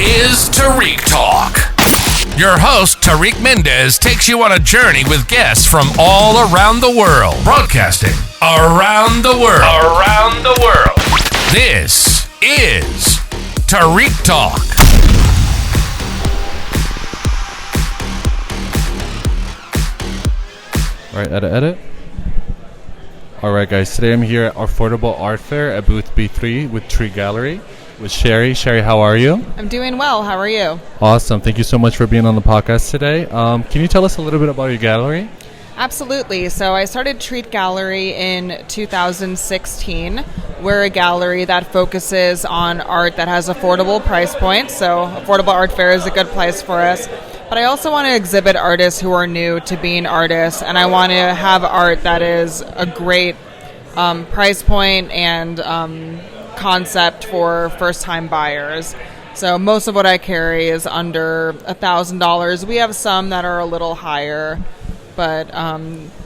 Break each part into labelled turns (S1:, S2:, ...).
S1: is Tarik Talk. Your host, Tarik Mendes, takes you on a journey with guests from all around the world. Broadcasting around the world. Around the world. This is Tarik Talk.
S2: All right, edit. All right, guys. Today I'm here at Affordable Art Fair at booth B3 with Tree Gallery with Sherry. Sherry, how are you?
S3: I'm doing well. How are you?
S2: Awesome. Thank you so much for being on the podcast today. Can you tell us a little bit about your gallery?
S3: Absolutely. So I started Treat Gallery in 2016. We're a gallery that focuses on art that has affordable price points. So Affordable Art Fair is a good place for us. But I also want to exhibit artists who are new to being artists, and I want to have art that is a great price point and concept for first-time buyers. So most of what I carry is under $1,000. We have some that are a little higher, but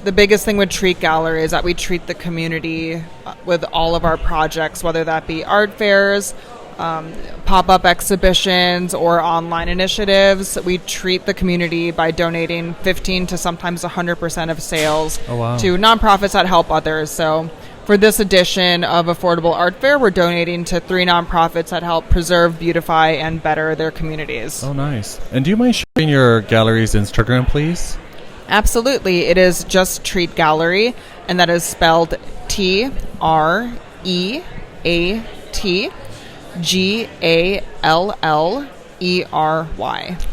S3: the biggest thing with Treat Gallery is that we treat the community with all of our projects, whether that be art fairs, pop-up exhibitions, or online initiatives. We treat the community by donating 15 to sometimes 100% of sales to nonprofits that help others. So for this edition of Affordable Art Fair, we're donating to 3 nonprofits that help preserve, beautify, and better their communities.
S2: Oh, nice. And do you mind sharing your gallery's Instagram, please?
S3: Absolutely. It is just Treat Gallery, and that is spelled TREATGALLERY.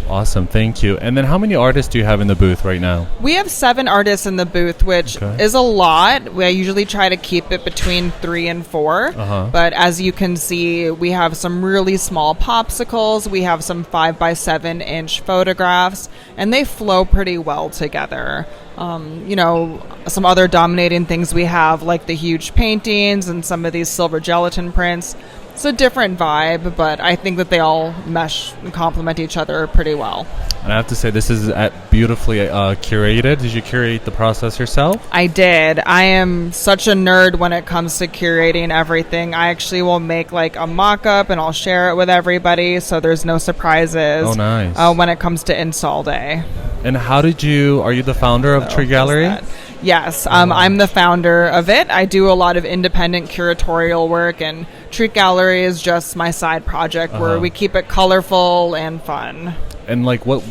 S2: Awesome. Thank you. And then how many artists do you have in the booth right now?
S3: We have 7 artists in the booth, which is a lot. I usually try to keep it between 3 and 4. But as you can see, we have some really small popsicles. We have some 5x7-inch photographs, and they flow pretty well together. Some other dominating things we have, like the huge paintings and some of these silver gelatin prints. It's a different vibe, but I think that they all mesh and complement each other pretty well.
S2: And I have to say, this is beautifully curated. Did you curate the process yourself?
S3: I did. I am such a nerd when it comes to curating everything. I actually will make like a mock-up and I'll share it with everybody, so there's no surprises.
S2: Oh, nice.
S3: When it comes to install day.
S2: And are you the founder of Tree Gallery?
S3: Yes, I'm the founder of it. I do a lot of independent curatorial work, and Treat Gallery is just my side project where we keep it colorful and fun.
S2: And what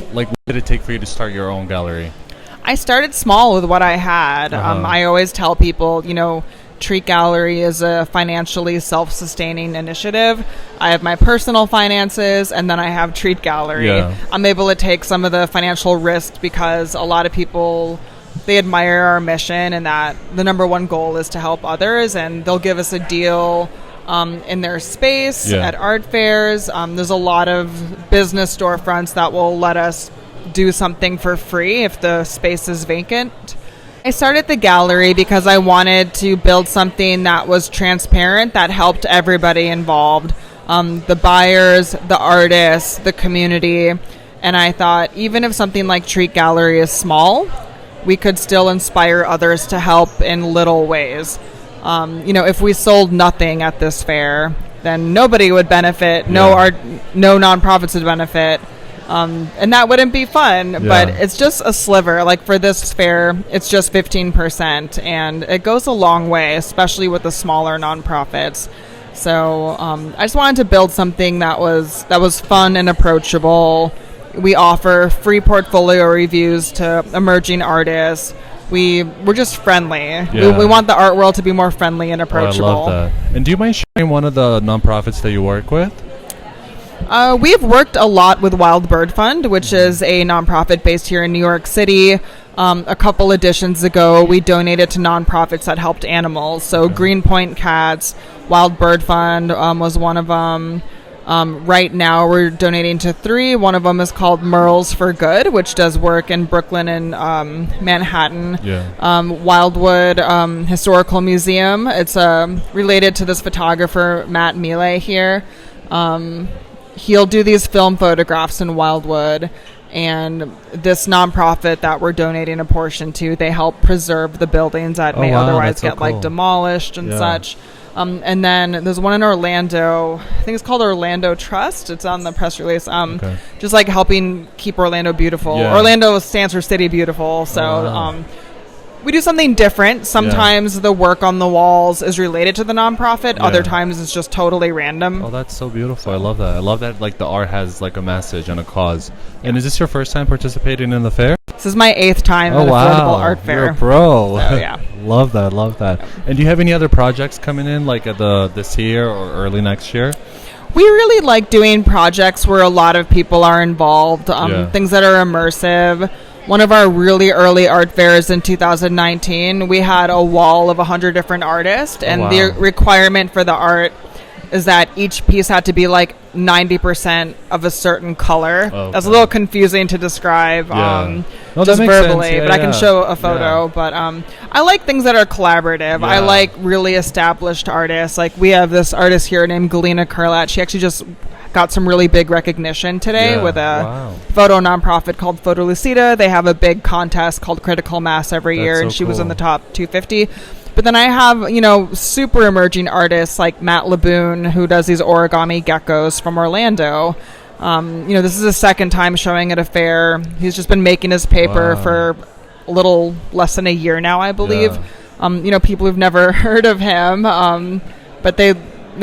S2: did it take for you to start your own gallery?
S3: I started small with what I had. I always tell people, Treat Gallery is a financially self-sustaining initiative. I have my personal finances, and then I have Treat Gallery. Yeah. I'm able to take some of the financial risk because a lot of people, they admire our mission and that the number one goal is to help others, and they'll give us a deal in their space at art fairs. There's a lot of business storefronts that will let us do something for free if the space is vacant. I started the gallery because I wanted to build something that was transparent, that helped everybody involved, the buyers, the artists, the community. And I thought, even if something like Treat Gallery is small, we could still inspire others to help in little ways. If we sold nothing at this fair, then nobody would benefit, no nonprofits would benefit. And that wouldn't be fun, but it's just a sliver. Like for this fair, it's just 15%, and it goes a long way, especially with the smaller nonprofits. So I just wanted to build something that was fun and approachable. We offer free portfolio reviews to emerging artists. We're just friendly. Yeah. We want the art world to be more friendly and approachable.
S2: I love that. And do you mind sharing one of the nonprofits that you work with?
S3: We've worked a lot with Wild Bird Fund, which is a nonprofit based here in New York City. A couple editions ago, we donated to nonprofits that helped animals. So Greenpoint Cats, Wild Bird Fund was one of them. Right now, we're donating to 3. One of them is called Merles for Good, which does work in Brooklyn and Manhattan. Wildwood Historical Museum. It's related to this photographer, Matt Mealy here. He'll do these film photographs in Wildwood, and this nonprofit that we're donating a portion to, they help preserve the buildings that may otherwise get demolished and such. And then there's one in Orlando. I think it's called Orlando Trust. It's on the press release. Just like helping keep Orlando beautiful.
S2: Yeah.
S3: Orlando stands for City Beautiful. So we do something different. Sometimes the work on the walls is related to the nonprofit. Other times it's just totally random.
S2: Oh, that's so beautiful. I love that. I love that like the art has like a message and a cause. And is this your first time participating in the fair?
S3: This is my 8th time at Affordable Art Fair.
S2: You're a pro.
S3: So, yeah.
S2: Love that. And do you have any other projects coming in like at this year or early next year?
S3: We really like doing projects where a lot of people are involved, things that are immersive. One of our really early art fairs in 2019, we had a wall of 100 different artists, and the requirement for the art is that each piece had to be like 90% of a certain color. That's a little confusing to describe just verbally, but I can show a photo. But I like things that are collaborative. I like really established artists. Like we have this artist here named Galina Kurlat. She actually just got some really big recognition today with a photo nonprofit called Photo Lucida. They have a big contest called Critical Mass every year, and she was in the top 250. But then I have, super emerging artists like Matt Laboon, who does these origami geckos from Orlando. This is his second time showing at a fair. He's just been making his paper for a little less than a year now, I believe. People who've never heard of him, but they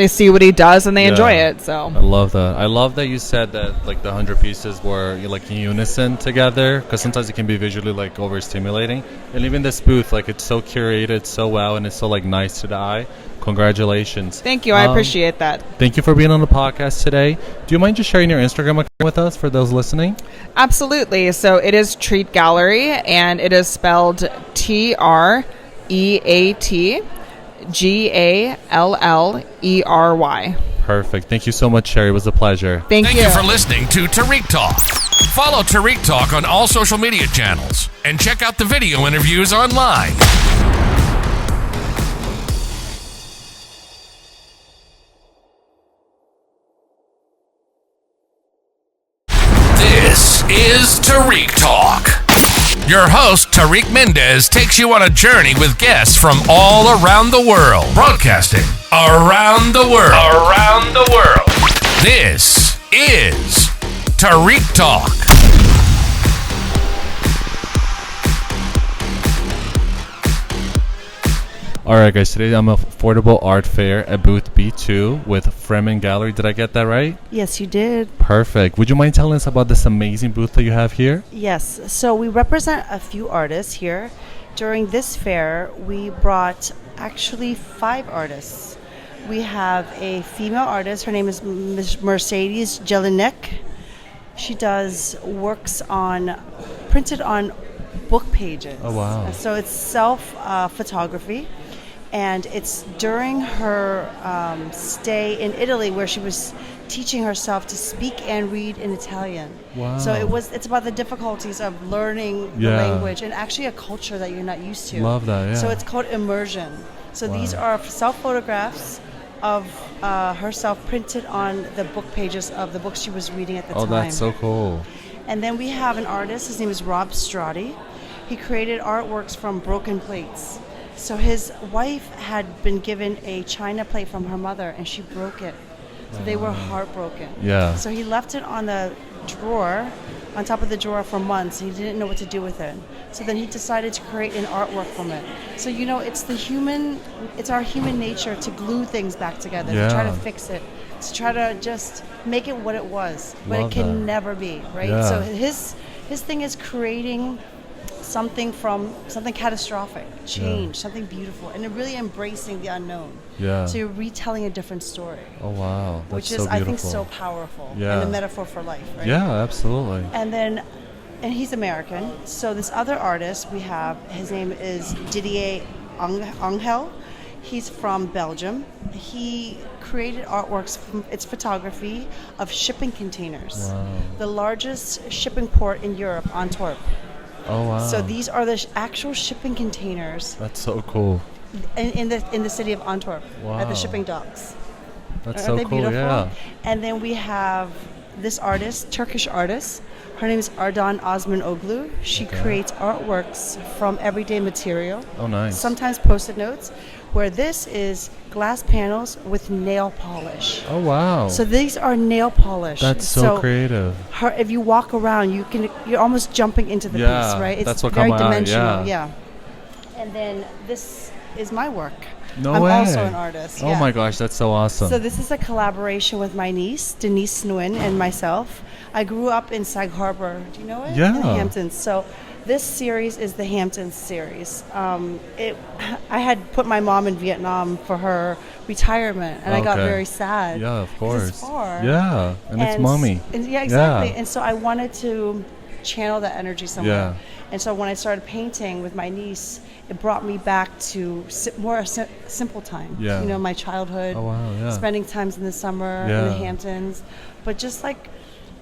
S3: see what he does and they enjoy it. So
S2: I love that. I love that you said that like the 100 pieces were like in unison together, because sometimes it can be visually like overstimulating. And even this booth, like it's so curated so well, and it's so like nice to the eye. Congratulations.
S3: Thank you. I appreciate that.
S2: Thank you for being on the podcast today. Do you mind just sharing your Instagram account with us for those listening?
S3: Absolutely. So it is Treat Gallery, and it is spelled TREAT GALLERY.
S2: Perfect. Thank you so much, Sherry. It was a pleasure.
S1: Thank you for listening to Tarik Talk. Follow Tarik Talk on all social media channels and check out the video interviews online. This is Tarik Talk. Your host, Tarik Mendes, takes you on a journey with guests from all around the world. Broadcasting around the world. Around the world. This is Tarik Talk.
S2: Alright guys, today I'm at Affordable Art Fair at booth B2 with Fremen Gallery. Did I get that right?
S4: Yes, you did.
S2: Perfect. Would you mind telling us about this amazing booth that you have here?
S4: Yes. So we represent a few artists here. During this fair, we brought actually 5 artists. We have a female artist. Her name is Mercedes Jelinek. She does works printed on book pages.
S2: Oh, wow.
S4: So it's photography. And it's during her stay in Italy where she was teaching herself to speak and read in Italian.
S2: Wow.
S4: So it's about the difficulties of learning the language and actually a culture that you're not used to.
S2: Love that, yeah.
S4: So it's called immersion. So these are self-photographs of herself printed on the book pages of the books she was reading at the time.
S2: Oh, that's so cool.
S4: And then we have an artist. His name is Rob Strati. He created artworks from broken plates. So his wife had been given a china plate from her mother, and she broke it. So they were heartbroken.
S2: Yeah.
S4: So he left it on the drawer, on top of the drawer for months. He didn't know what to do with it. So then he decided to create an artwork from it. So, it's our human nature to glue things back together, to try to fix it, to try to just make it what it was, but it can never be, right?
S2: Yeah.
S4: So his thing is creating something catastrophic, change, something beautiful, and really embracing the unknown.
S2: Yeah.
S4: So you're retelling a different story.
S2: Oh, wow. That's
S4: which is,
S2: so beautiful.
S4: I think, so powerful.
S2: Yeah.
S4: And a metaphor for life, right?
S2: Yeah, absolutely.
S4: And he's American. So this other artist we have, his name is Didier Angel. He's from Belgium. He created artworks it's photography of shipping containers.
S2: Wow.
S4: The largest shipping port in Europe, Antwerp.
S2: Oh, wow.
S4: So these are the actual shipping containers.
S2: That's so cool.
S4: In the city of Antwerp, at the shipping docks.
S2: That's
S4: Aren't
S2: so
S4: they
S2: cool,
S4: beautiful?
S2: yeah.
S4: And then we have this artist, Turkish artist. Her name is Ardan Osman Oglu. She creates artworks from everyday material.
S2: Oh, nice.
S4: Sometimes Post-it notes. where this is glass panels with nail polish.
S2: Oh, wow.
S4: So these are nail polish.
S2: That's so creative.
S4: If you walk around, you're almost jumping into the piece, right? It's
S2: that's what
S4: very
S2: caught my eye,
S4: dimensional. Yeah. And then this is my work.
S2: No
S4: I'm
S2: way.
S4: also an artist.
S2: Oh my gosh, that's so awesome.
S4: So this is a collaboration with my niece, Denise Nguyen, and myself. I grew up in Sag Harbor. Do you know it?
S2: Yeah.
S4: In the Hamptons. So this series is the Hamptons series. I had put my mom in Vietnam for her retirement, and I got very sad.
S2: Yeah, of course.
S4: It's far.
S2: Yeah, and it's mommy.
S4: Yeah, exactly.
S2: Yeah.
S4: And so I wanted to channel that energy somewhere.
S2: Yeah.
S4: And so when I started painting with my niece, it brought me back to more simple time.
S2: Yeah.
S4: You know, my childhood.
S2: Oh, wow, yeah.
S4: Spending times in the summer in the Hamptons. But just like,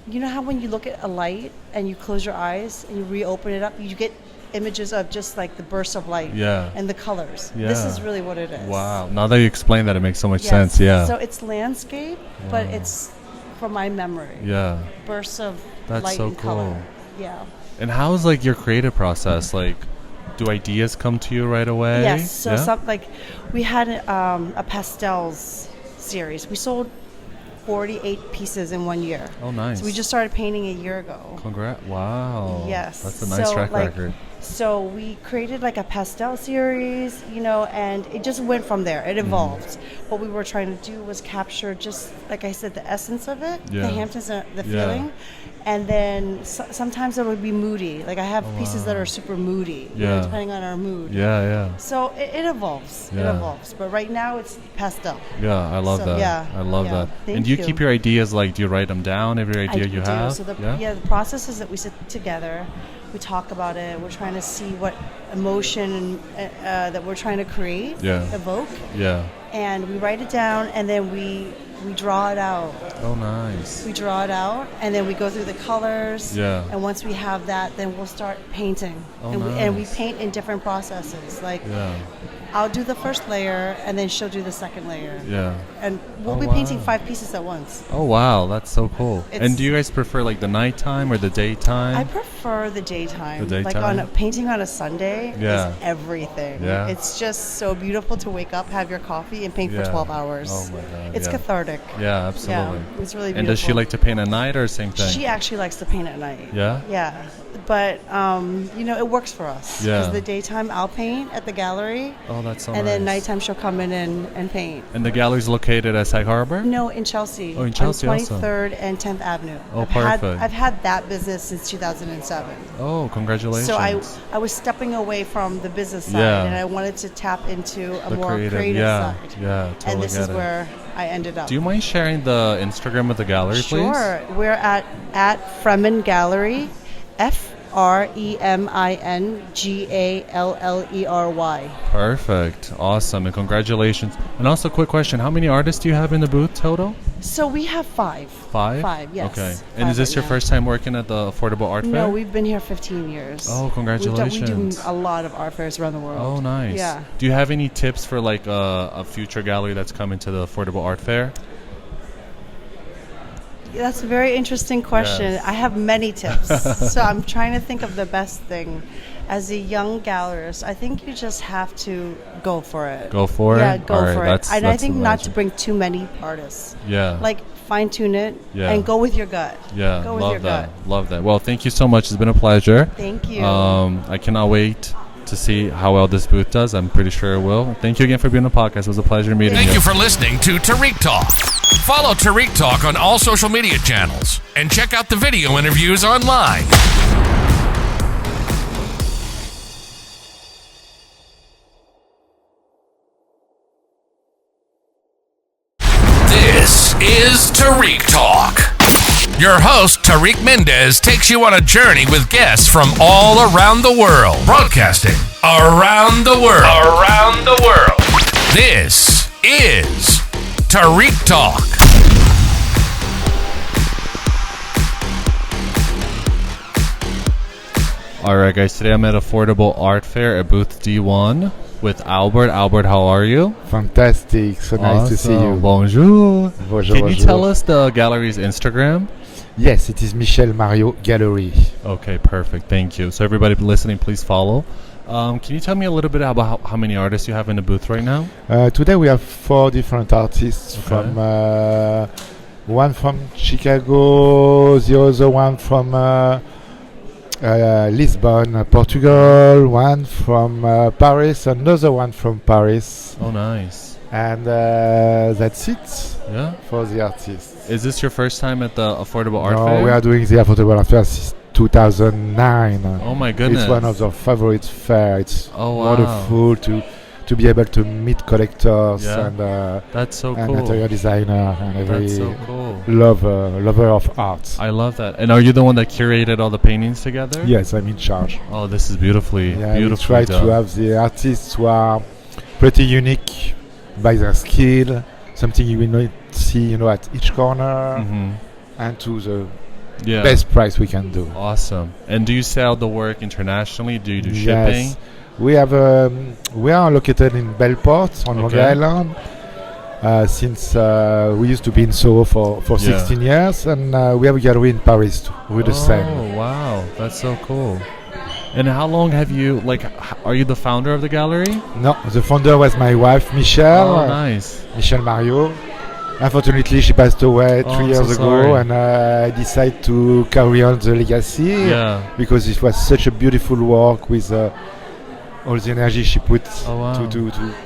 S4: you know how when you look at a light and you close your eyes and you reopen it up, you get images of just like the bursts of light and the colors.
S2: Yeah.
S4: This is really what it is.
S2: Wow. Now that you explain that, it makes so much sense. Yeah.
S4: So it's landscape, but it's from my memory.
S2: Yeah.
S4: Bursts of
S2: That's
S4: light
S2: so
S4: and
S2: cool.
S4: color. Yeah.
S2: And how is like your creative process? Like, do ideas come to you right away?
S4: Yes. So we had a pastels series. We sold 48 pieces in 1 year.
S2: Oh, nice.
S4: So we just started painting a year ago.
S2: Congrats. Wow.
S4: Yes.
S2: That's a nice track record.
S4: So we created like a pastel series, you know, and it just went from there. It evolved. What we were trying to do was capture just, like I said, the essence of it, the Hamptons, the feeling. And then sometimes it would be moody. Like I have pieces that are super moody, you know, depending on our mood.
S2: Yeah, yeah.
S4: So it evolves.
S2: Yeah.
S4: It evolves. But right now it's pastel.
S2: Yeah, I love that.
S4: Yeah,
S2: I love that.
S4: Thank
S2: and do you
S4: you.
S2: keep your ideas, like, do you write them down, every idea you have?
S4: So the process is that we sit together, we talk about it, we're trying to see what emotion that we're trying to create, evoke.
S2: Yeah.
S4: And we write it down, and then we draw it out.
S2: Oh, nice.
S4: We draw it out, and then we go through the colors.
S2: Yeah.
S4: And once we have that, then we'll start painting.
S2: Oh,
S4: and we
S2: nice.
S4: paint in different processes. Like, I'll do the first layer, and then she'll do the second layer.
S2: Yeah.
S4: And we'll be painting 5 pieces at once.
S2: Oh, wow. That's so cool. And do you guys prefer, like, the nighttime or the daytime?
S4: I prefer the daytime.
S2: The daytime?
S4: Like, painting on a Sunday is everything.
S2: Yeah.
S4: It's just so beautiful to wake up, have your coffee, and paint for 12 hours.
S2: Oh, my God.
S4: It's cathartic.
S2: Yeah, absolutely.
S4: Yeah, it's really beautiful.
S2: And does she like to paint at night or same thing?
S4: She actually likes to paint at night.
S2: Yeah?
S4: Yeah. But, you know, it works for us.
S2: Yeah.
S4: Because the daytime, I'll paint at the gallery.
S2: Oh, that's so nice.
S4: And then nighttime, she'll come in and paint.
S2: And the gallery's located at Sag Harbor?
S4: No, in Chelsea.
S2: Oh, in Chelsea,
S4: on
S2: awesome.
S4: 23rd and 10th Avenue.
S2: Oh, perfect.
S4: I've had that business since 2007.
S2: Oh, congratulations.
S4: So I was stepping away from the business side, and I wanted to tap into a more creative side.
S2: Yeah, totally.
S4: And this is where I ended up.
S2: Do you mind sharing the Instagram of the gallery, please?
S4: Sure. We're at Fremen Gallery, FREMINGALLERY.
S2: Perfect. Awesome. And congratulations. And also, quick question. How many artists do you have in the booth total?
S4: So we have 5.
S2: 5?
S4: 5, yes.
S2: Okay. And is this your first time working at the Affordable Art Fair?
S4: No, we've been here 15 years.
S2: Oh, congratulations.
S4: We do a lot of art fairs around the world.
S2: Oh, nice.
S4: Yeah.
S2: Do you have any tips for like a future gallery that's coming to the Affordable Art Fair?
S4: That's a very interesting question.
S2: Yes.
S4: I have many tips. So I'm trying to think of the best thing. As a young gallerist, I think you just have to go for it.
S2: Go for it?
S4: Yeah, go for it. And I think
S2: the
S4: not
S2: magic.
S4: to bring too many artists.
S2: Yeah.
S4: Like, fine tune it and go with your gut.
S2: Yeah,
S4: go with
S2: love
S4: your
S2: that.
S4: gut.
S2: Love that. Well, thank you so much. It's been a pleasure.
S4: Thank you.
S2: I cannot wait to see how well this booth does. I'm pretty sure it will. Thank you again for being on the podcast. It was a pleasure meeting you.
S1: Thank you for listening to Tarik Talk. Follow Tarik Talk on all social media channels and check out the video interviews online. This is Tarik Talk. Your host, Tarik Mendes, takes you on a journey with guests from all around the world. Broadcasting around the world. Around the world. This is Tarik Talk.
S2: Alright guys, today I'm at Affordable Art Fair at booth D1 with Albert. Albert, how are you?
S5: Fantastic, so nice to see you.
S2: Bonjour.
S5: Bonjour.
S2: Can you tell us the gallery's Instagram?
S5: Yes, it is Michel Mario Gallery.
S2: Okay, perfect. Thank you. So everybody listening, please follow Can you tell me a little bit about how many artists you have in the booth right now?
S5: Today we have 4 different artists from one from Chicago, the other one from Lisbon, Portugal, one from Paris, another one from Paris.
S2: Oh, nice.
S5: And that's it
S2: Yeah.
S5: for the artists.
S2: Is this your first time at the Affordable Art
S5: No,
S2: Fair?
S5: we are doing the Affordable Art Fair since 2009.
S2: Oh my goodness.
S5: It's one of our favorite fair. It's
S2: Oh, wow.
S5: wonderful to be able to meet collectors
S2: Yeah.
S5: and
S2: That's so
S5: and
S2: cool.
S5: interior designer and every
S2: That's so cool.
S5: lover of art.
S2: I love that. And are you the one that curated all the paintings together?
S5: Yes, I'm in charge.
S2: Oh, this is beautifully,
S5: Yeah, we
S2: beautifully
S5: try
S2: done.
S5: to have the artists who are pretty unique by their skill, something you will not see, at each corner,
S2: Mhm.
S5: and to the
S2: Yeah.
S5: best price we can do.
S2: Awesome. And do you sell the work internationally? Do you do shipping?
S5: Yes, we have. We are located in Belport on Long
S2: Okay.
S5: Island. Since we used to be in Soho for
S2: Yeah.
S5: 16 years, and we have a gallery in Paris too, with the same.
S2: Oh, wow. That's so cool. And how long have you, are you the founder of the gallery?
S5: No, the founder was my wife, Michelle.
S2: Oh, nice.
S5: Michelle Mario. Unfortunately, she passed away
S2: Oh,
S5: 3
S2: I'm
S5: years
S2: so
S5: ago,
S2: sorry.
S5: and I decided to carry on the legacy
S2: Yeah.
S5: because it was such a beautiful work with all the energy she put
S2: Oh, wow.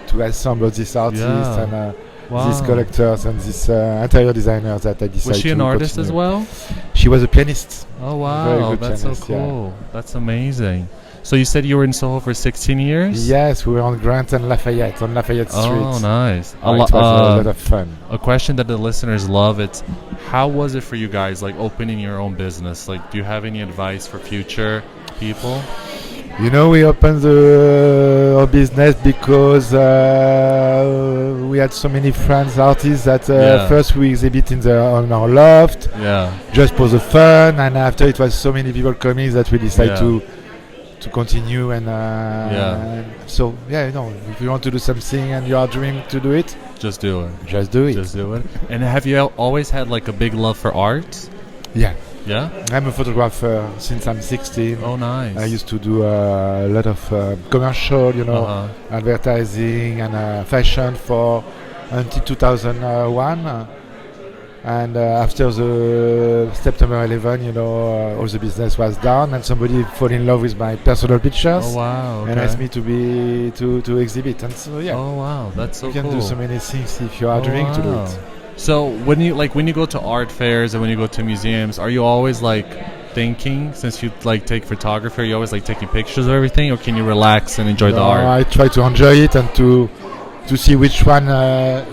S5: to assemble this artist
S2: Yeah.
S5: and
S2: Wow.
S5: these collectors and this interior designers that I decided to
S2: Was she an artist as
S5: continue.
S2: well?
S5: She was a pianist.
S2: Oh,
S5: Very
S2: wow.
S5: good
S2: That's
S5: pianist,
S2: so
S5: yeah.
S2: cool. That's amazing. So you said you were in Soho for 16 years?
S5: Yes, we were on Grant and Lafayette, on Lafayette Street.
S2: Oh, nice.
S5: Oh, it was a lot of fun.
S2: A question that the listeners love, it's how was it for you guys, opening your own business? Do you have any advice for future people?
S5: We opened our business because we had so many friends, artists, that
S2: Yeah.
S5: first we exhibit on our loft,
S2: Yeah.
S5: just for the fun, and after it was so many people coming that we decided
S2: Yeah.
S5: to continue. And so, if you want to do something and you are dreaming to do it,
S2: Just do it.
S5: just do it.
S2: Just do it. And have you always had a big love for art?
S5: Yeah.
S2: Yeah?
S5: I'm a photographer since I'm 16.
S2: Oh, nice.
S5: I used to do a lot of commercial,
S2: Uh-huh.
S5: advertising and fashion for until 2001. And after the September 11, all the business was down, and somebody fell in love with my personal pictures
S2: Oh, wow.
S5: and
S2: okay.
S5: asked me to exhibit. And so
S2: Oh, wow. That's so
S5: you can
S2: cool.
S5: do so many things if you are
S2: Oh,
S5: dreaming to do
S2: wow.
S5: it.
S2: So when you go to art fairs and when you go to museums, are you always thinking, since you take photography, are you always taking pictures of everything, or can you relax and enjoy the
S5: No,
S2: art?
S5: I try to enjoy it and to see which one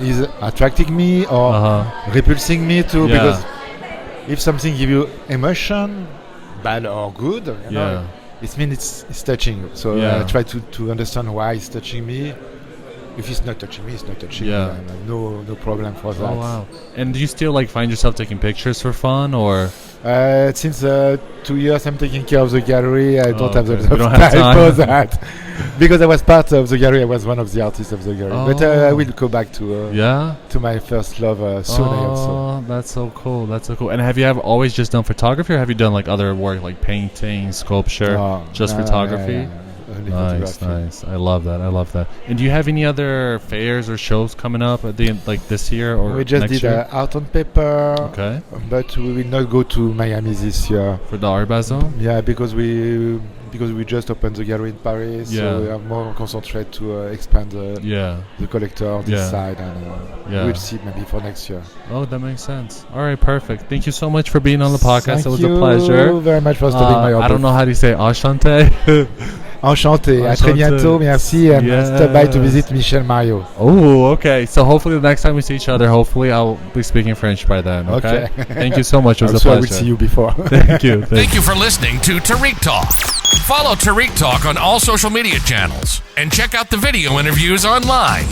S5: is attracting me or
S2: Uh-huh.
S5: repulsing me too.
S2: Yeah.
S5: Because if something gives you emotion, bad or good,
S2: Yeah.
S5: it means it's touching you. So
S2: Yeah.
S5: I try to understand why it's touching me. If it's not touching me, it's not touching
S2: Yeah.
S5: me. And no problem for that.
S2: Oh, wow. And do you still find yourself taking pictures for fun, or?
S5: Since 2 years I'm taking care of the gallery, I don't have
S2: okay.
S5: the
S2: You don't have
S5: time
S2: time.
S5: for that. Because I was part of the gallery, I was one of the artists of the gallery. But I
S2: Oh.
S5: will go back to
S2: Yeah?
S5: to my first love soon. Also.
S2: Oh, that's so cool. That's so cool. And have you ever always just done photography, or have you done other work painting, sculpture, just photography?
S5: Only
S2: Nice,
S5: photography.
S2: nice. I love that. I love that. And do you have any other fairs or shows coming up at the end, this year or
S5: We just
S2: next
S5: did
S2: year?
S5: art on paper,
S2: Okay.
S5: but we will not go to Miami this year.
S2: For the Art Basel?
S5: Yeah, because we just opened the gallery in Paris,
S2: Yeah.
S5: so we are more concentrated to expand
S2: Yeah.
S5: the collector on this
S2: Yeah.
S5: side, and
S2: Yeah.
S5: we'll see maybe for next year.
S2: Oh, that makes sense. All right, perfect. Thank you so much for being on the podcast.
S5: Thank
S2: It was
S5: you
S2: a pleasure.
S5: very much for stopping my
S2: I
S5: office.
S2: don't know how to say enchanté.
S5: Enchanté. À très
S2: Enchanté.
S5: bientôt. Merci. And stop by to visit Michel Mario.
S2: Oh, okay. So hopefully the next time we see each other, hopefully I'll be speaking French by then. Okay.
S5: Okay.
S2: Thank you so much. It was
S5: Also,
S2: a
S5: I
S2: pleasure.
S5: will see you before.
S2: Thank you.
S1: Thank you for listening to Tarik Talk. Follow Tarik Talk on all social media channels and check out the video interviews online.